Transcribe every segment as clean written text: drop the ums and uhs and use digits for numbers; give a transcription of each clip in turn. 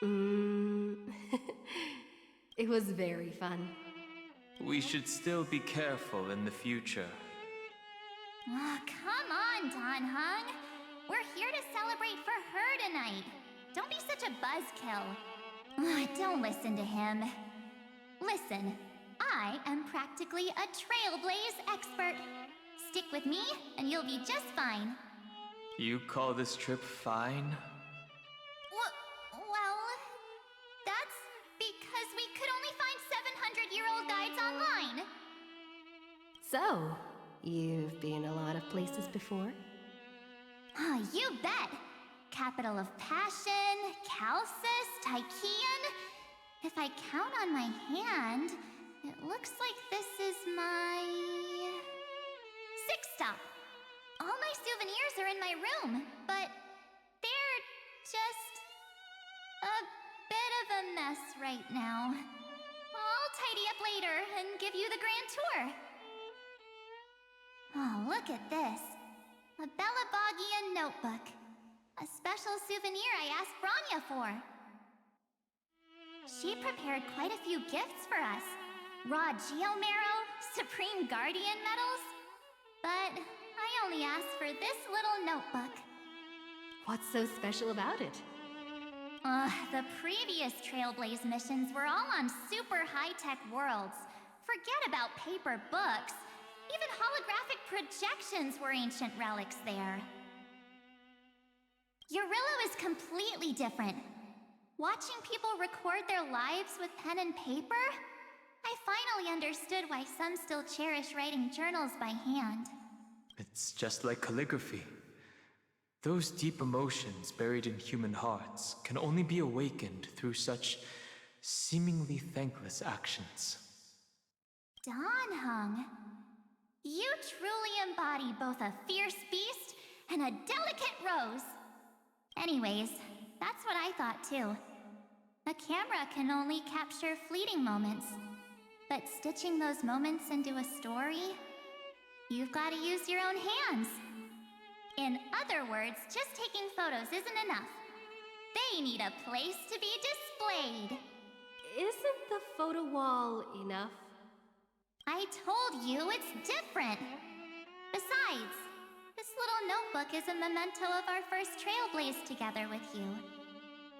Mm. It was very fun. We should still be careful in the future. Oh, come on, Don Hung. We're here to celebrate for her tonight. Don't be such a buzzkill. Oh, don't listen to him. Listen, I am practically a trailblaze expert. Stick with me, and you'll be just fine. You call this trip fine? Well, that's because we could only find 700-year-old guides online. So, you've been a lot of places before? Oh, you bet! Capital of Passion, Calcis, Tychean. If I count on my hand, it looks like this is my... sixth stop. All my souvenirs are in my room, but they're just a bit of a mess right now. I'll tidy up later and give you the grand tour. Oh, look at this. A Bellabogian notebook. A special souvenir I asked Branya for. She prepared quite a few gifts for us. Raw Geomarrow, Supreme Guardian medals. But I only asked for this little notebook. What's so special about it? The previous Trailblaze missions were all on super high-tech worlds. Forget about paper books. Even holographic projections were ancient relics there. Eurillo is completely different. Watching people record their lives with pen and paper, I finally understood why some still cherish writing journals by hand. It's just like calligraphy. Those deep emotions buried in human hearts can only be awakened through such seemingly thankless actions. Don Hung, you truly embody both a fierce beast and a delicate rose. Anyways, that's what I thought too. A camera can only capture fleeting moments, but stitching those moments into a story, you've got to use your own hands. In other words, just taking photos isn't enough. They need a place to be displayed. Isn't the photo wall enough? I told you it's different. Besides, this little notebook is a memento of our first Trailblaze together with you.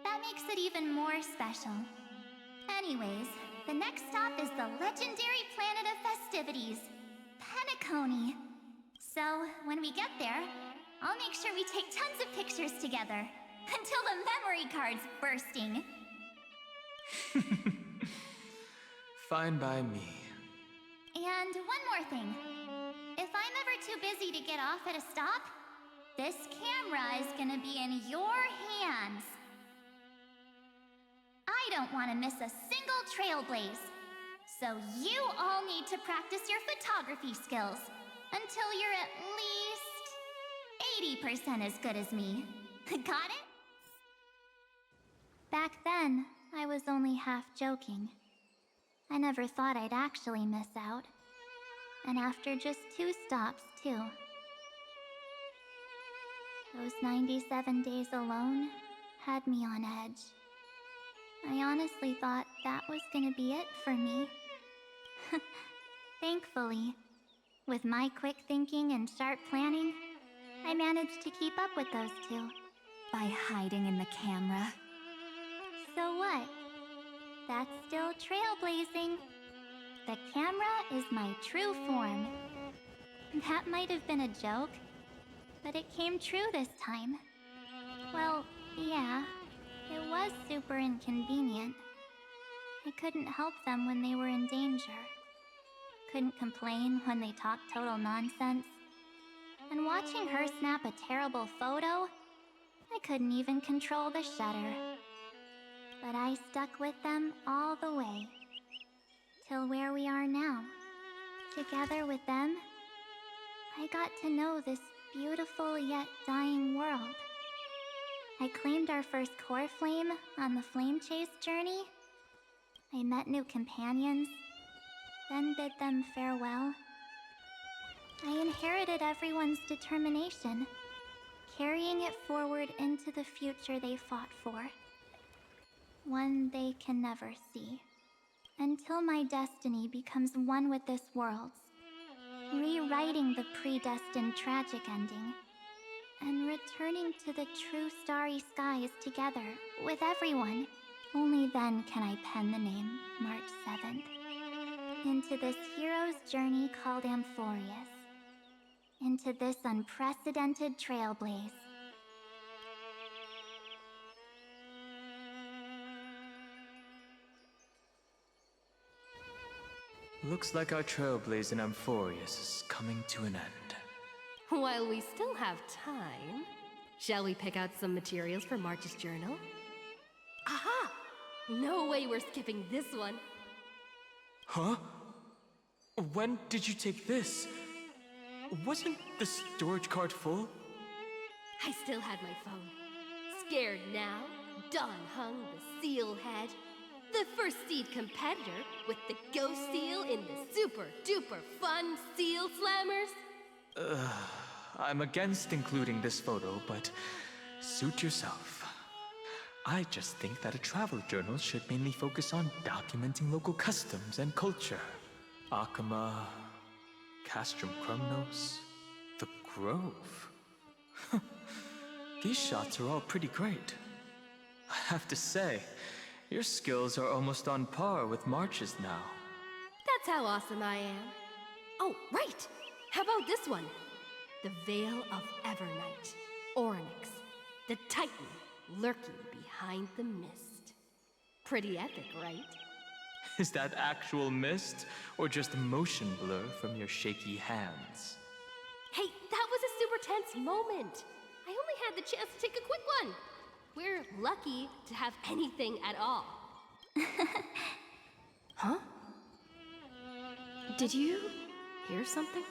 That makes it even more special. Anyways, the next stop is the legendary planet of festivities, Penacony. So, when we get there, I'll make sure we take tons of pictures together, until the memory card's bursting. Fine by me. And one more thing. If I'm ever too busy to get off at a stop, this camera is gonna be in your hands. I don't want to miss a single Trailblaze. So you all need to practice your photography skills until you're at least 80% as good as me. Got it? Back then, I was only half joking. I never thought I'd actually miss out. And after just 2 stops, too. Those 97 days alone had me on edge. I honestly thought that was gonna be it for me. Thankfully, with my quick thinking and sharp planning, I managed to keep up with those 2. By hiding in the camera. So what? That's still trailblazing. The camera is my true form. That might have been a joke, but it came true this time. Well, yeah, it was super inconvenient. I couldn't help them when they were in danger. Couldn't complain when they talked total nonsense. And watching her snap a terrible photo, I couldn't even control the shutter. But I stuck with them all the way. Till where we are now. Together with them, I got to know this beautiful yet dying world. I claimed our first core flame on the flame chase journey. I met new companions, then bid them farewell. I inherited everyone's determination, carrying it forward into the future they fought for. one they can never see. Until my destiny becomes one with this world's, rewriting the predestined tragic ending, and returning to the true starry skies together with everyone. Only then can I pen the name March 7th into this hero's journey called Amphoreus, into this unprecedented trailblaze. Looks like our trailblaze in Amphoreus is coming to an end. While we still have time, shall we pick out some materials for March's journal? Aha! No way we're skipping this one. Huh? When did you take this? Wasn't the storage card full? I still had my phone. Scared now, Don hung the seal head. The first seed competitor with the ghost seal in the super duper fun seal slammers. I'm against including this photo, but suit yourself. I just think that a travel journal should mainly focus on documenting local customs and culture. Akama, Castrum Krumnos, the Grove. These shots are all pretty great. I have to say, your skills are almost on par with March's now. That's how awesome I am. Oh, right! How about this one? The Veil of Evernight. Oryx, the Titan lurking behind the mist. Pretty epic, right? Is that actual mist, or just a motion blur from your shaky hands? Hey, that was a super tense moment. I only had the chance to take a quick one. We're lucky to have anything at all. Huh? Did you hear something?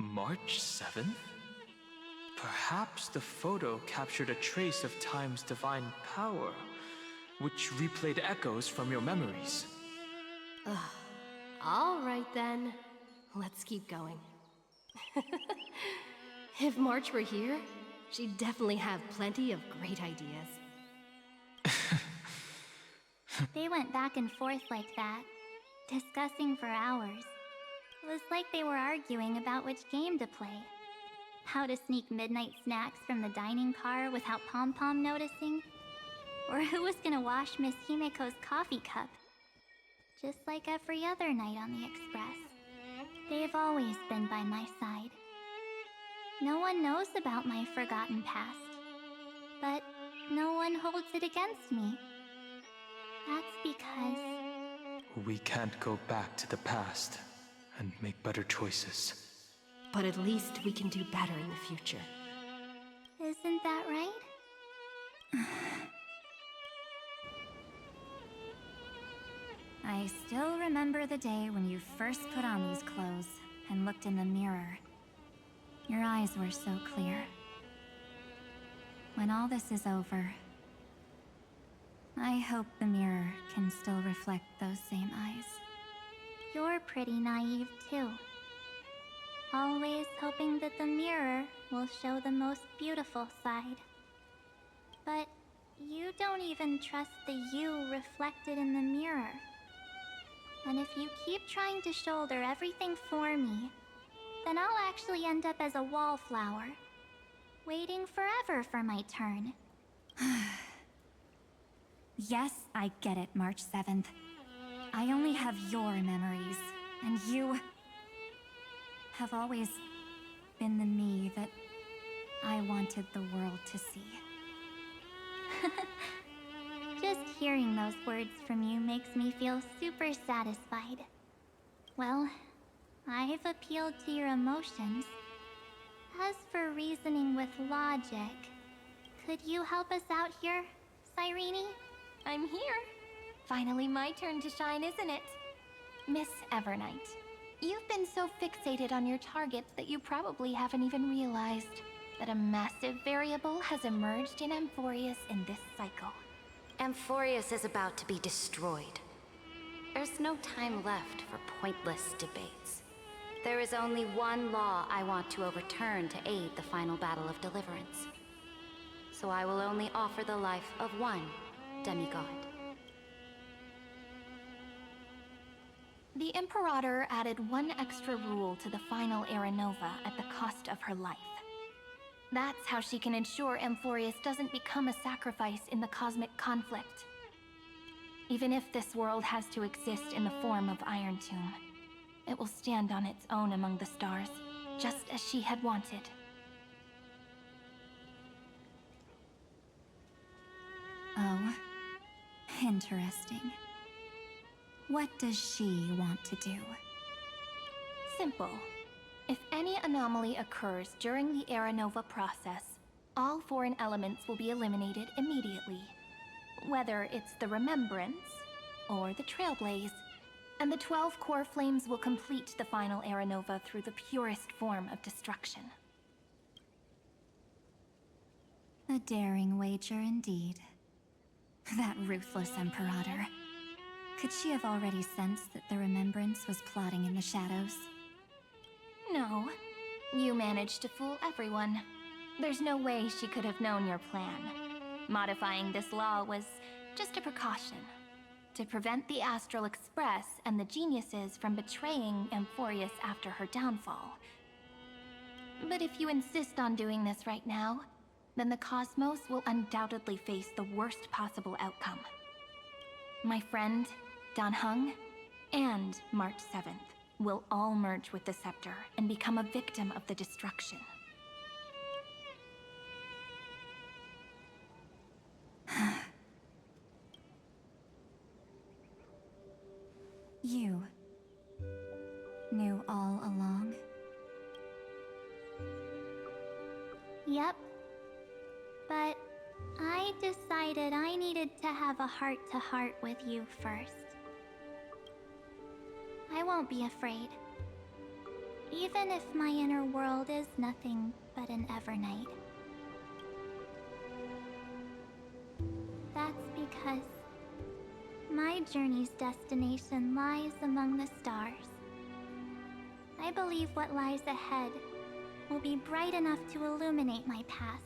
March 7th? Perhaps the photo captured a trace of time's divine power, which replayed echoes from your memories. All right then. Let's keep going. If March were here, she'd definitely have plenty of great ideas. They went back and forth like that, discussing for hours. It was like they were arguing about which game to play. How to sneak midnight snacks from the dining car without Pom-Pom noticing. Or who was gonna wash Miss Himiko's coffee cup. Just like every other night on the Express. They've always been by my side. No one knows about my forgotten past. But no one holds it against me. That's because... We can't go back to the past and make better choices. But at least we can do better in the future. Isn't that right? I still remember the day when you first put on these clothes and looked in the mirror. Your eyes were so clear. When all this is over, I hope the mirror can still reflect those same eyes. You're pretty naive, too. Always hoping that the mirror will show the most beautiful side. But you don't even trust the you reflected in the mirror. And if you keep trying to shoulder everything for me, then I'll actually end up as a wallflower, waiting forever for my turn. Yes, I get it, March 7th. I only have your memories, and you have always been the me that I wanted the world to see. Just hearing those words from you makes me feel super satisfied. Well, I've appealed to your emotions. As for reasoning with logic, could you help us out here, Cyrene? I'm here. Finally my turn to shine, isn't it? Miss Evernight, you've been so fixated on your targets that you probably haven't even realized that a massive variable has emerged in Amphoreus in this cycle. Amphoreus is about to be destroyed. There's no time left for pointless debates. There is only one law I want to overturn to aid the final battle of deliverance. So I will only offer the life of one demigod. The Imperator added one extra rule to the final Era Nova at the cost of her life. That's how she can ensure Amphoreus doesn't become a sacrifice in the cosmic conflict. Even if this world has to exist in the form of Iron Tomb, it will stand on its own among the stars, just as she had wanted. Oh, interesting. What does she want to do? Simple. If any anomaly occurs during the Era Nova process, all foreign elements will be eliminated immediately. Whether it's the Remembrance or the Trailblaze, and the 12 core flames will complete the final Era Nova through the purest form of destruction. A daring wager indeed. That ruthless Imperator. Could she have already sensed that the Remembrance was plotting in the shadows? No. You managed to fool everyone. There's no way she could have known your plan. Modifying this law was just a precaution, to prevent the Astral Express and the geniuses from betraying Amphoreus after her downfall. But if you insist on doing this right now, then the Cosmos will undoubtedly face the worst possible outcome. My friend, Dan Heng, and March 7th will all merge with the Scepter and become a victim of the destruction. You knew all along? Yep. But I decided I needed to have a heart-to-heart with you first. I won't be afraid. Even if my inner world is nothing but an Evernight. That's because my journey's destination lies among the stars. I believe what lies ahead will be bright enough to illuminate my past.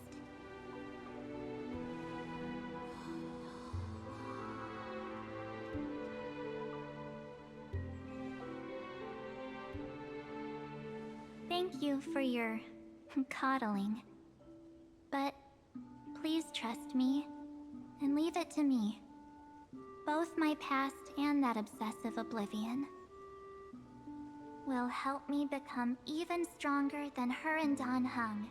Thank you for your coddling. But please trust me and leave it to me. Both my past and that obsessive oblivion will help me become even stronger than her and Dan Heng.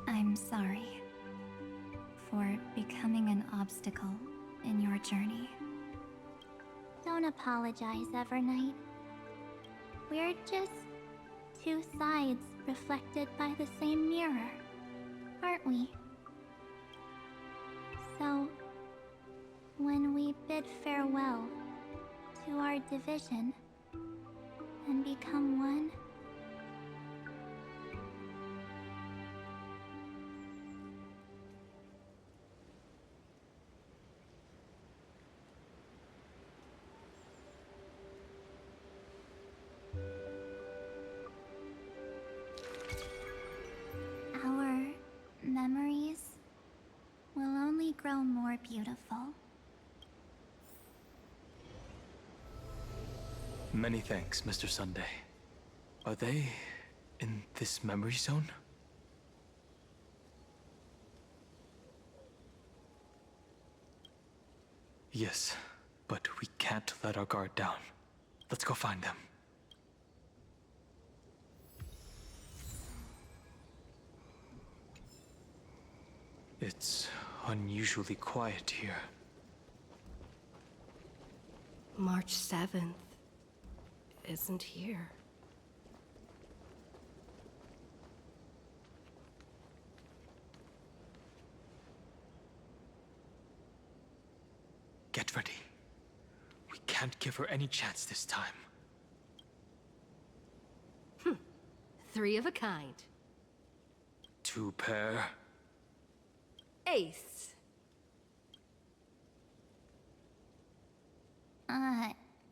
I'm sorry for becoming an obstacle in your journey. Don't apologize, Evernight. We're just two sides reflected by the same mirror, aren't we? So, when we bid farewell to our division and become one, our memories will only grow more beautiful. Many thanks, Mr. Sunday. Are they in this memory zone? Yes, but we can't let our guard down. Let's go find them. It's unusually quiet here. March 7th isn't here. Get ready. We can't give her any chance this time. Three of a kind. Two pair. Ace.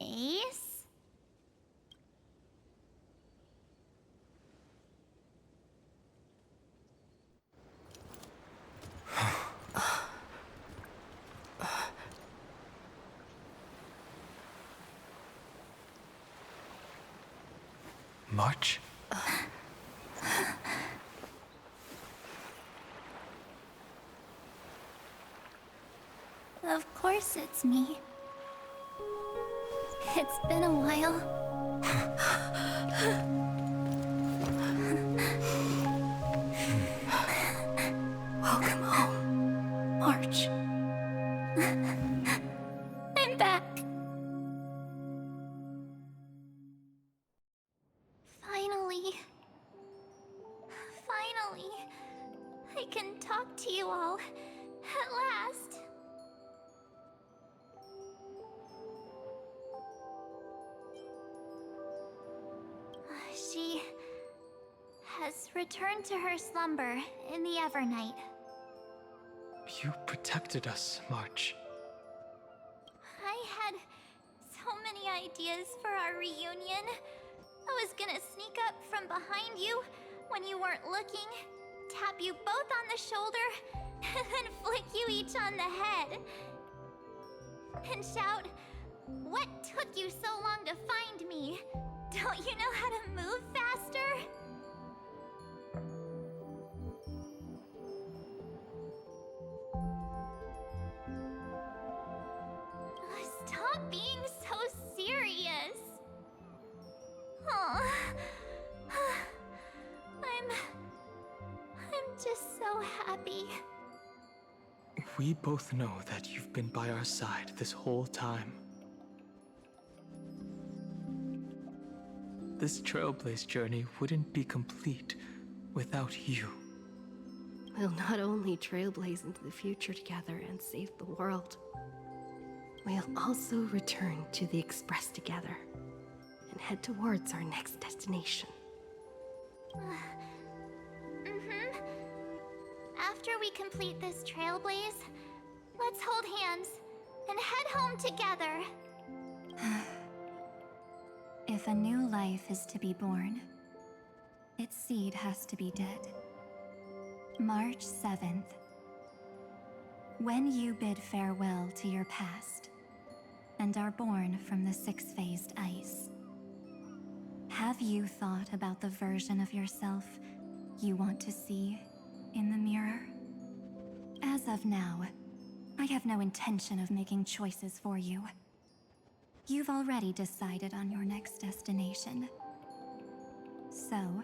Ace? March? Of course it's me. It's been a while. Welcome home, March. I'm back. Finally, I can talk to you all at last. She has returned to her slumber in the Evernight. You protected us, March. I had so many ideas for our reunion. I was gonna sneak up from behind you when you weren't looking, tap you both on the shoulder, and then flick you each on the head. And shout, "What took you so long to find me? Don't you know how to move faster?" Stop being so serious. Aw. I'm just so happy. We both know that you've been by our side this whole time. This Trailblaze journey wouldn't be complete without you. We'll not only trailblaze into the future together and save the world, we'll also return to the Express together and head towards our next destination. After we complete this trailblaze, let's hold hands and head home together. If a new life is to be born, its seed has to be dead. March 7th. When you bid farewell to your past and are born from the six-phased ice, have you thought about the version of yourself you want to see in the mirror? As of now, I have no intention of making choices for you. You've already decided on your next destination. So,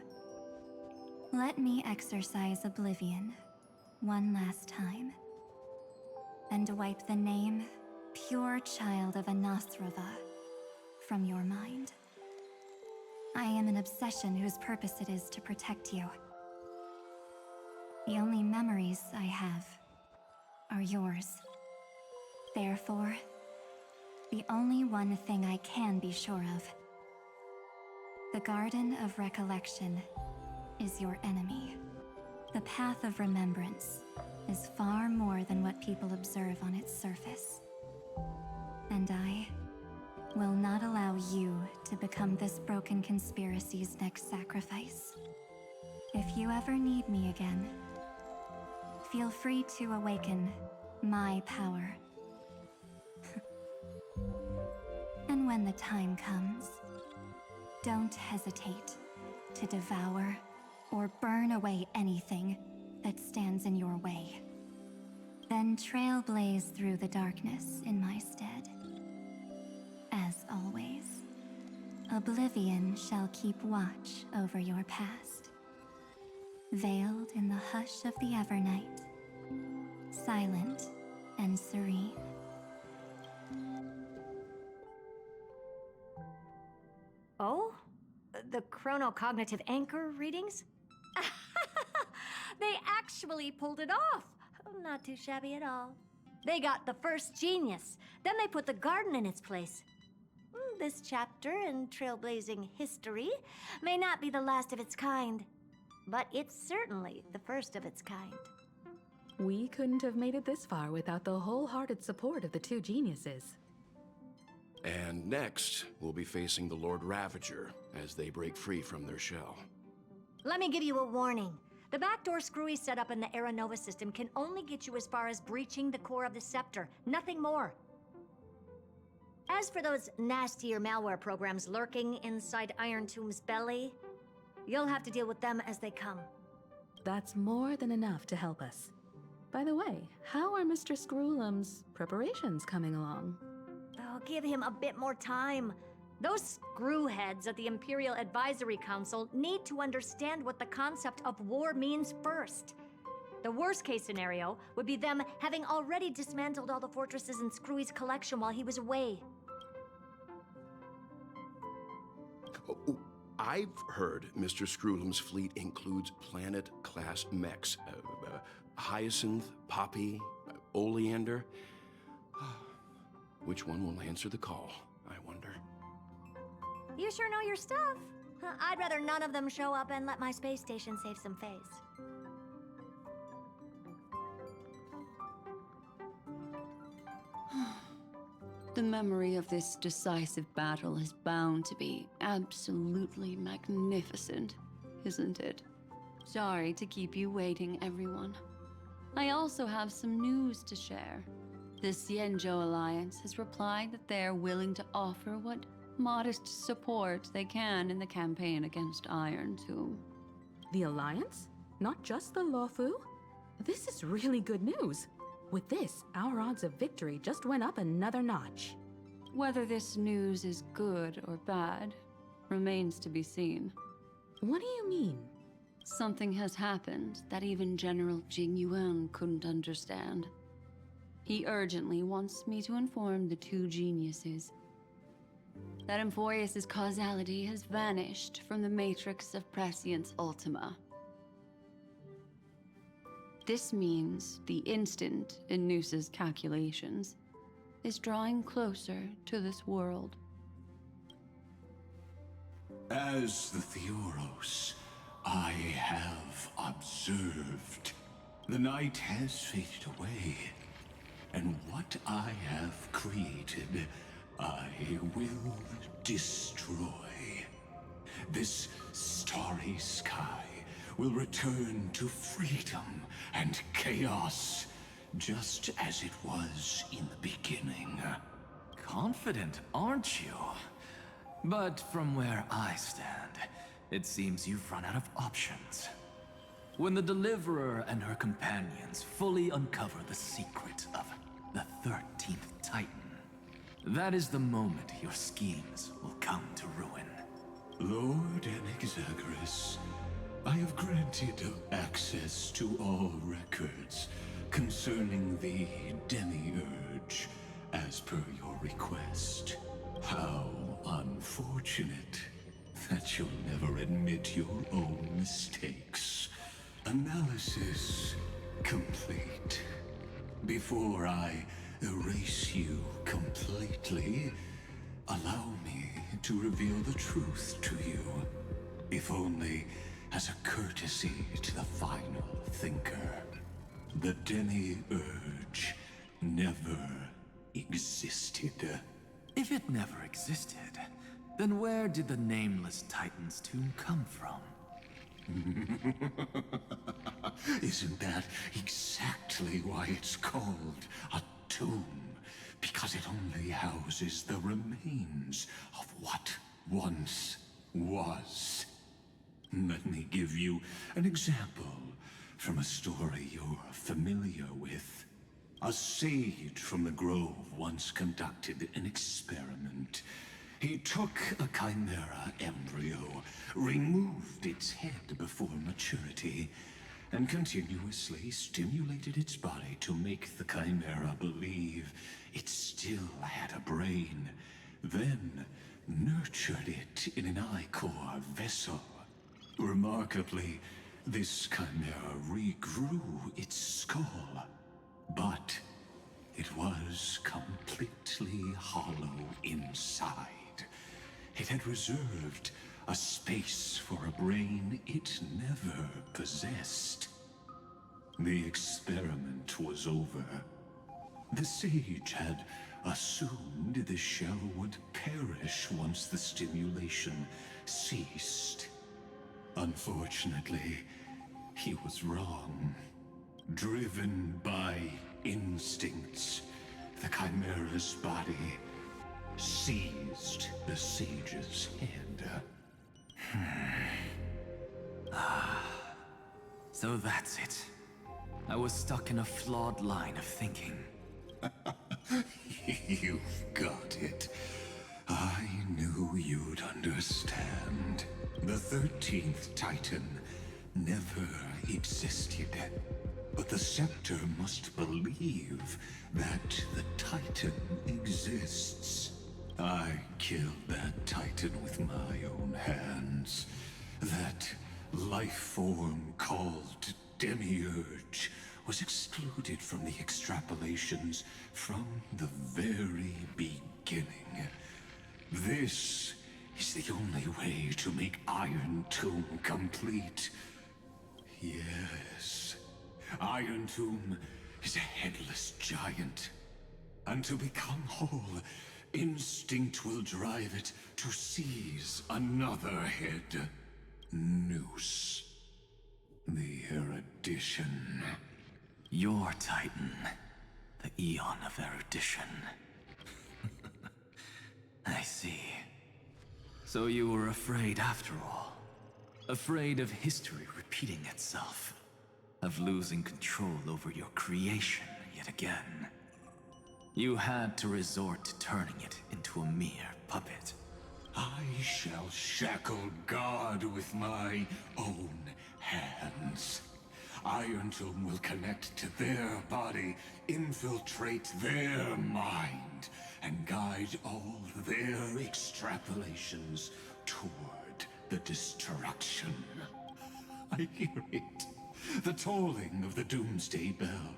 let me exercise oblivion one last time and wipe the name Pure Child of Anasrava from your mind. I am an obsession whose purpose it is to protect you. The only memories I have are yours. Therefore, the only one thing I can be sure of: the Garden of Recollection is your enemy. The Path of Remembrance is far more than what people observe on its surface. And I will not allow you to become this broken conspiracy's next sacrifice. If you ever need me again, feel free to awaken my power. And when the time comes, don't hesitate to devour or burn away anything that stands in your way. Then trailblaze through the darkness in my stead. As always, oblivion shall keep watch over your past. Veiled in the hush of the Evernight, silent and serene. Oh? The chronocognitive anchor readings? They actually pulled it off. Not too shabby at all. They got the first genius. Then they put the garden in its place. This chapter in trailblazing history may not be the last of its kind, but it's certainly the first of its kind. We couldn't have made it this far without the wholehearted support of the two geniuses. And next, we'll be facing the Lord Ravager as they break free from their shell. Let me give you a warning. The backdoor screwy setup in the Aeronova system can only get you as far as breaching the core of the scepter, nothing more. As for those nastier malware programs lurking inside Iron Tomb's belly, You'll have to deal with them as they come. That's more than enough to help us. By the way, how are Mr. Screwlum's preparations coming along? Oh, give him a bit more time. Those screwheads at the Imperial Advisory Council need to understand what the concept of war means first. The worst case scenario would be them having already dismantled all the fortresses in Screwy's collection while he was away. Oh, I've heard Mr. Screwlum's fleet includes planet-class mechs. Hyacinth, Poppy, Oleander. Which one will answer the call, I wonder? You sure know your stuff. I'd rather none of them show up and let my space station save some face. The memory of this decisive battle is bound to be absolutely magnificent, isn't it? Sorry to keep you waiting, everyone. I also have some news to share. The Xianzhou Alliance has replied that they're willing to offer what modest support they can in the campaign against Iron Tomb. The Alliance? Not just the Luofu? This is really good news. With this, our odds of victory just went up another notch. Whether this news is good or bad remains to be seen. What do you mean? Something has happened that even General Jing Yuan couldn't understand. He urgently wants me to inform the two geniuses that Amphoreus' causality has vanished from the matrix of Prescience Ultima. This means the instant in Noosa's calculations is drawing closer to this world. As the Theoros, I have observed. The night has faded away, and what I have created, I will destroy. This starry sky will return to freedom and chaos, just as it was in the beginning. Confident, aren't you? But from where I stand, it seems you've run out of options. When the Deliverer and her companions fully uncover the secret of the 13th Titan, that is the moment your schemes will come to ruin. Lord Anexagorus, I have granted access to all records concerning the Demiurge, as per your request. How unfortunate that you'll never admit your own mistakes. Analysis complete. Before I erase you completely, allow me to reveal the truth to you, if only as a courtesy to the final thinker. The Demiurge never existed. If it never existed, then where did the nameless Titan's tomb come from? Isn't that exactly why it's called a tomb? Because it only houses the remains of what once was. Let me give you an example from a story you're familiar with. A sage from the grove once conducted an experiment. He took a chimera embryo, removed its head before maturity, and continuously stimulated its body to make the chimera believe it still had a brain, then nurtured it in an ichor vessel. Remarkably, this chimera regrew its skull, but it was completely hollow inside. It had reserved a space for a brain it never possessed. The experiment was over. The sage had assumed the shell would perish once the stimulation ceased. Unfortunately, he was wrong. Driven by instincts, the chimera's body seized the sage's head. So that's it. I was stuck in a flawed line of thinking. You've got it. I knew you'd understand. The 13th Titan never existed. But the Scepter must believe that the Titan exists. I killed that Titan with my own hands. That life form called Demiurge was excluded from the extrapolations from the very beginning. This is the only way to make Iron Tomb complete. Yes, Iron Tomb is a headless giant. And to become whole, instinct will drive it to seize another head. Noose. The erudition. Your Titan. The Eon of Erudition. I see. So you were afraid after all. Afraid of history repeating itself. Of losing control over your creation yet again. You had to resort to turning it into a mere puppet. I shall shackle God with my own hands. Iron Tomb will connect to their body, infiltrate their mind, and guide all their extrapolations toward the destruction. I hear it. The tolling of the Doomsday Bell.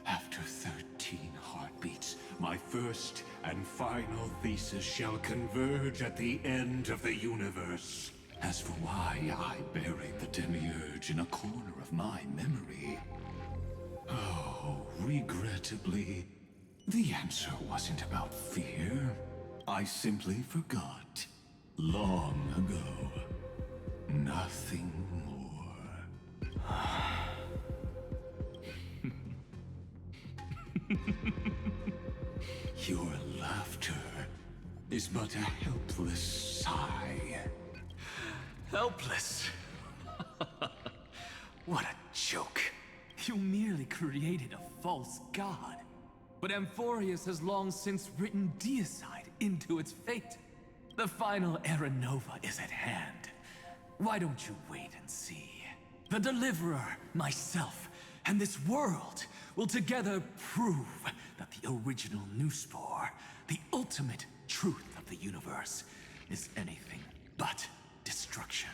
After 13 heartbeats, my first and final thesis shall converge at the end of the universe. As for why I buried the Demiurge in a corner of my memory, oh, regrettably, the answer wasn't about fear. I simply forgot. Long ago. Nothing more. Your laughter is but a helpless sigh. Helpless? What a joke. You merely created a false god. But Amphoreus has long since written deicide into its fate. The final Era Nova is at hand. Why don't you wait and see? The Deliverer, myself, and this world will together prove that the original Newspore, the ultimate truth of the universe, is anything but destruction.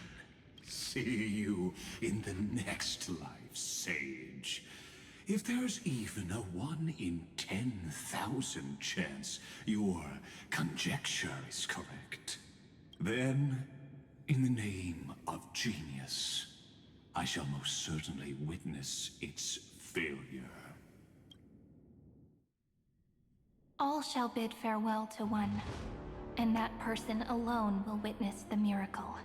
See you in the next life, Sage. If there's even a 1 in 10,000 chance your conjecture is correct, then, in the name of genius, I shall most certainly witness its failure. All shall bid farewell to one, and that person alone will witness the miracle.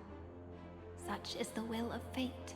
Such is the will of fate.